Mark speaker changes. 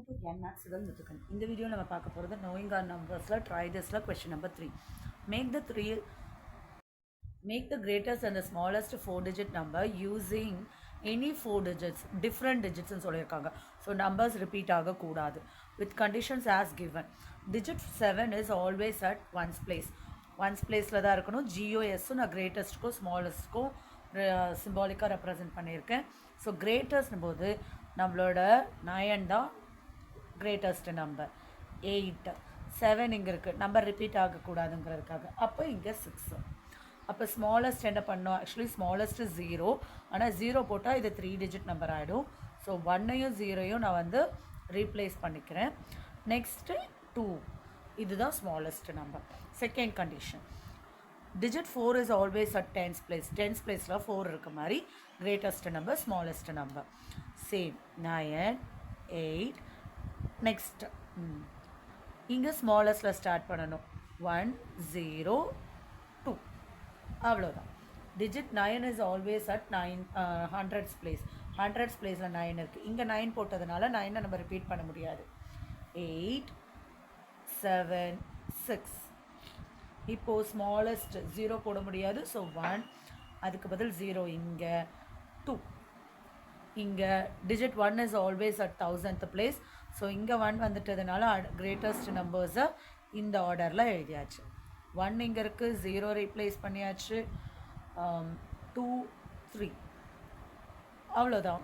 Speaker 1: இந்த வீடியோ நம்ம பார்க்க போகிறது knowing our numbers try this question number 3. Make the greatest and the smallest 4-digit number using any 4 digits, different digits ன்னு சொல்லியிருக்காங்க. So numbers repeat ஆகக்கூடாது with conditions as given. Digit 7 is always at ones place. Once பிளேஸில் தான் இருக்கணும். ஜிஓஎஸ்ஸும் நான் கிரேட்டஸ்ட்க்கும் ஸ்மாலஸ்ட்க்கும் சிம்பாலிக்காக represent பண்ணியிருக்கேன். So கிரேட்டஸ்ட்னும் போது நம்மளோட 9 தான் கிரேட்டஸ்ட் நம்பர். 8 7 இங்கே இருக்குது, நம்பர் ரிப்பீட் ஆகக்கூடாதுங்கிறதுக்காக. அப்போ இங்கே 6. அப்போ ஸ்மாலஸ்ட் என்ன பண்ணோம்? ஆக்சுவலி ஸ்மாலஸ்ட்டு 0, ஆனால் 0 போட்டால் இது 3 டிஜிட் நம்பர் ஆகிடும். ஸோ 1ஐயும் 0ஐயும் நான் வந்து ரீப்ளேஸ் பண்ணிக்கிறேன். நெக்ஸ்ட்டு 2, இதுதான் smallest number. Second condition, digit 4 is always at tens place. Tens placeல 4 இருக்க மாதிரி greatest number, smallest number. Same 9, 8. Next இங்கே smallestல ஸ்டார்ட் பண்ணணும். 1, 0, 2. அவ்வளோதான். digit 9 is always at 100s place. 100s placeல 9 இருக்குது. இங்கே 9 போட்டதுனால 9 நம்ம ரிப்பீட் பண்ண முடியாது. 8, 7, 6. இப்போது ஸ்மாலஸ்ட் 0 போட முடியாது. ஸோ 1, அதுக்கு பதில் 0. இங்கே 2. இங்கே digit 1 is always at 1000th place. So இங்கே 1 வந்துட்டதுனால கிரேட்டஸ்ட் நம்பர்ஸை இந்த ஆர்டரில் எழுதியாச்சு. 1 இங்கே இருக்குது, 0 ரீப்ளேஸ் பண்ணியாச்சு. 2, 3. அவ்வளோதான்.